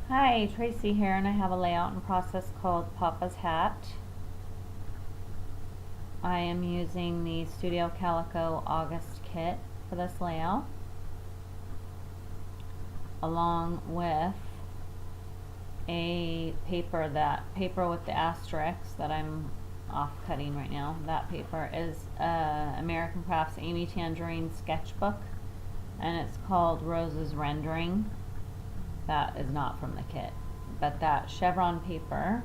Hi, Tracy here, and I have a layout and process called Papa's Hat. I am using the Studio Calico August Kit for this layout, along with a paper with the asterisks that I'm off cutting right now. That paper is American Crafts Amy Tangerine Sketchbook, and it's called Rose's Rendering. That is not from the kit, but that chevron paper,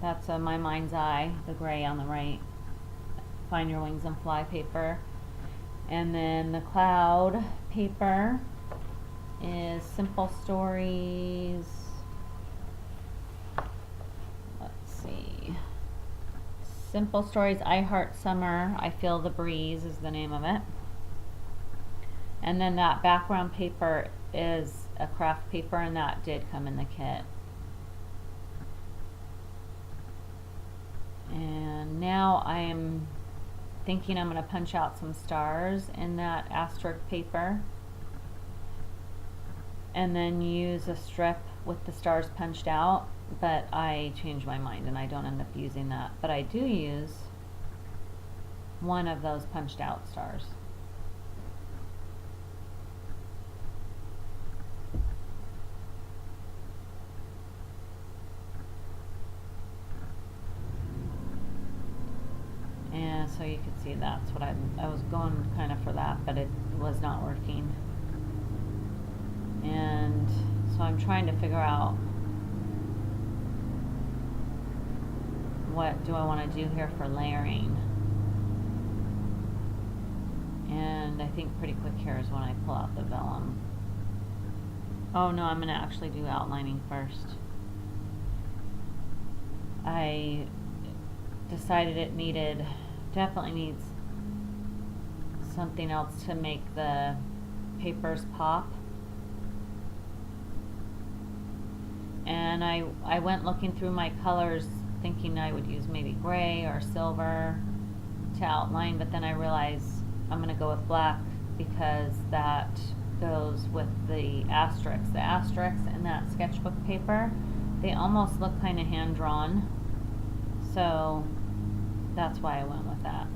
that's My Mind's Eye, the gray on the right, Find Your Wings and Fly paper. And then the cloud paper is Simple Stories. Let's see. Simple Stories, I Heart Summer, I Feel the Breeze is the name of it. And then that background paper is a craft paper, and that did come in the kit. And now I am thinking I'm going to punch out some stars in that asterisk paper, and then use a strip with the stars punched out, but I changed my mind and I don't end up using that. But I do use one of those punched out stars. And so you can see that's what I was going kind of for that, but it was not working. And so I'm trying to figure out what do I want to do here for layering. And I think pretty quick here is when I pull out the vellum. Oh no, I'm going to actually do outlining first. I decided it definitely needs something else to make the papers pop. And I went looking through my colors thinking I would use maybe gray or silver to outline, but then I realized I'm going to go with black because that goes with the asterisks. The asterisks in that sketchbook paper, they almost look kind of hand-drawn, so that's why I went with that.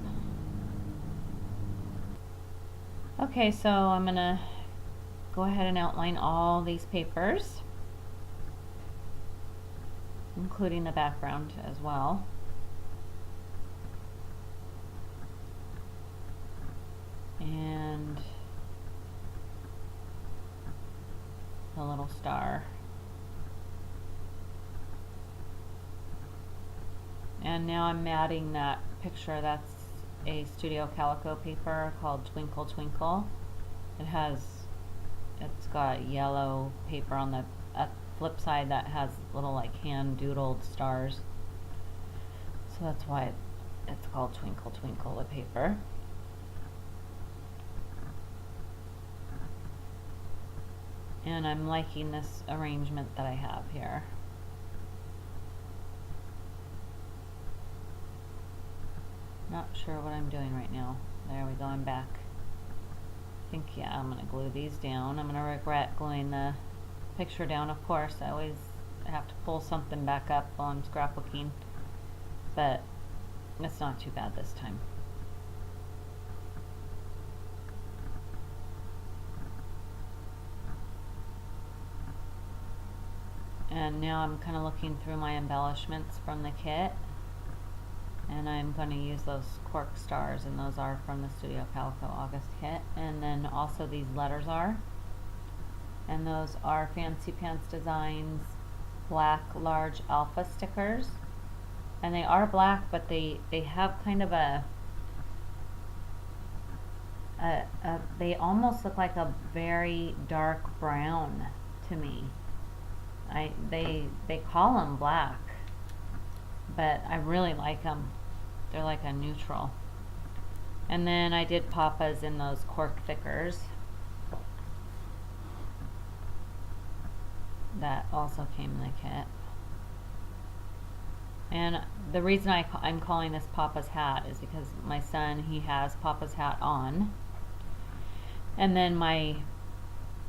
Okay, so I'm going to go ahead and outline all these papers, including the background as well. And the little star. And now I'm matting that picture. That's a Studio Calico paper called Twinkle Twinkle. It's got yellow paper on the flip side that has little like hand doodled stars. So that's why it's called Twinkle Twinkle, the paper. And I'm liking this arrangement that I have here. Not sure what I'm doing right now. There we go, I'm back. I think, yeah, I'm going to glue these down. I'm going to regret gluing the picture down, of course. I always have to pull something back up while I'm scrapbooking, but it's not too bad this time. And now I'm kind of looking through my embellishments from the kit, and I'm going to use those cork stars, and those are from the Studio Calico August Kit. And then also these letters are, and those are Fancy Pants Designs black large alpha stickers, and they are black, but they have kind of they almost look like a very dark brown to me. They call them black, but I really like them. They're like a neutral. And then I did Papa's in those cork thickers. That also came in the kit. And the reason I'm calling this Papa's Hat is because my son, he has Papa's Hat on. And then my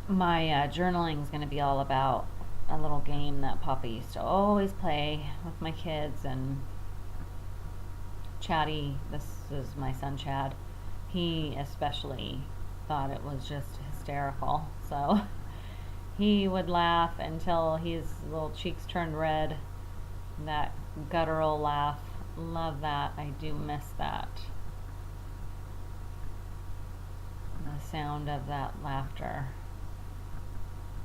journaling is going to be all about a little game that Papa used to always play with my kids, and Chatty, this is my son Chad, he especially thought it was just hysterical. So he would laugh until his little cheeks turned red. That guttural laugh. Love that. I do miss that. The sound of that laughter.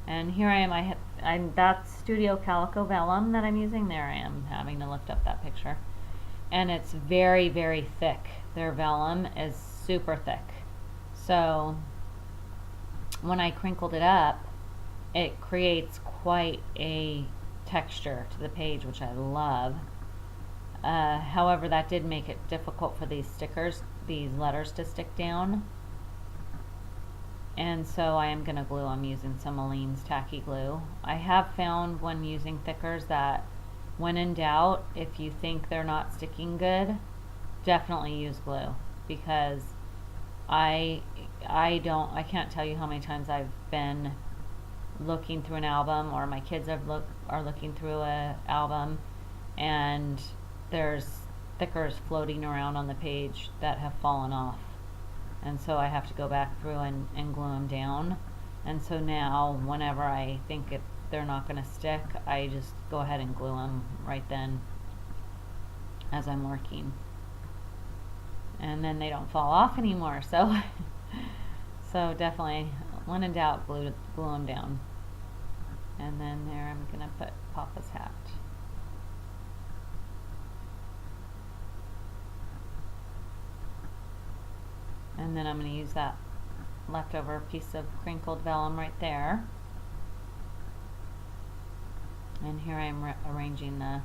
And here I am. That's Studio Calico vellum that I'm using. There I am, having to lift up that picture. And it's very, very thick. Their vellum is super thick. So when I crinkled it up, it creates quite a texture to the page, which I love. However, that did make it difficult for these stickers, these letters to stick down. And so I am going to glue. I'm using some Aleene's tacky glue. I have found when using thickers that when in doubt, if you think they're not sticking good, definitely use glue, because I can't tell you how many times I've been looking through an album, or my kids are looking through an album, and there's stickers floating around on the page that have fallen off, and so I have to go back through and glue them down. And so now whenever I think they're not going to stick, I just go ahead and glue them right then as I'm working, and then they don't fall off anymore. So so definitely, when in doubt, glue them down. And then there I'm going to put Papa's hat. And then I'm going to use that leftover piece of crinkled vellum right there. And here I'm arranging the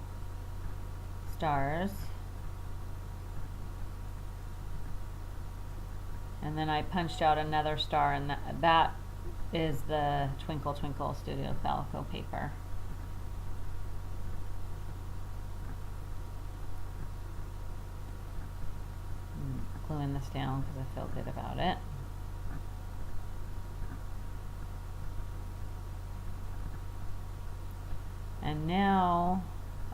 stars. And then I punched out another star, and that is the Twinkle Twinkle Studio Calico paper. Gluing this down because I feel good about it. And now,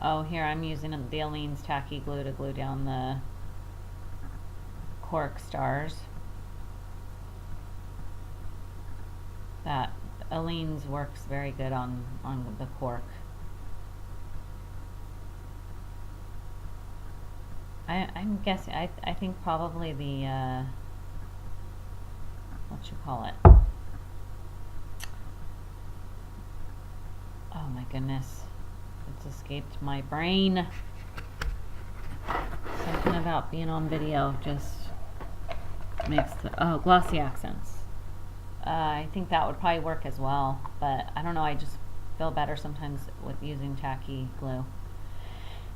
oh, here I'm using the Aleene's tacky glue to glue down the cork stars. That Aleene's works very good on the cork. I'm guessing, I think probably the, what you call it? Oh my goodness, it's escaped my brain. Something about being on video just makes the, glossy accents. I think that would probably work as well, but I don't know, I just feel better sometimes with using tacky glue.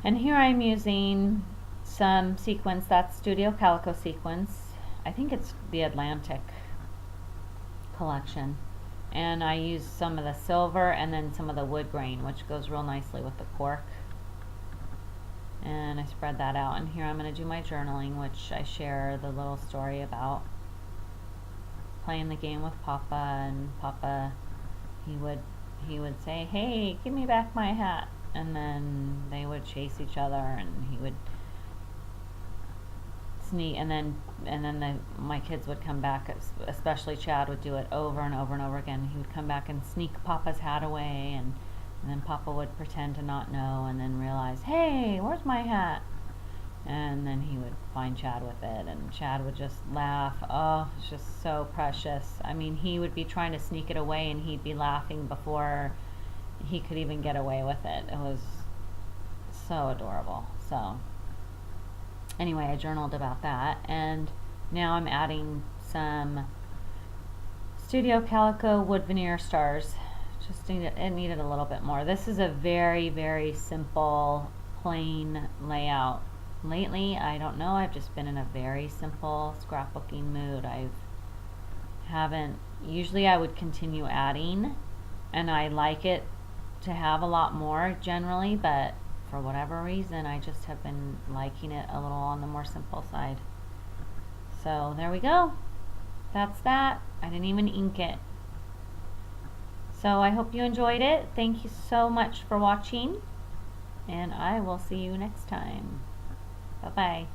And here I'm using some sequins. That's Studio Calico sequins. I think it's the Atlantic collection. And I use some of the silver and then some of the wood grain, which goes real nicely with the cork. And I spread that out. And here I'm going to do my journaling, which I share the little story about playing the game with Papa, and Papa, he would say, "Hey, give me back my hat," and then they would chase each other, and he would sneak, and then my kids would come back, especially Chad would do it over and over and over again. He would come back and sneak Papa's hat away, and then Papa would pretend to not know, and then realize, "Hey, where's my hat?" And then he would find Chad with it, and Chad would just laugh. Oh, it's just so precious. I mean, he would be trying to sneak it away, and he'd be laughing before he could even get away with it. It was so adorable. So anyway, I journaled about that, and now I'm adding some Studio Calico wood veneer stars. It needed a little bit more. This is a very, very simple, plain layout. Lately, I don't know, I've just been in a very simple scrapbooking mood. Usually I would continue adding, and I like it to have a lot more generally, but for whatever reason, I just have been liking it a little on the more simple side. So there we go. That's that. I didn't even ink it. So I hope you enjoyed it. Thank you so much for watching, and I will see you next time. Bye-bye.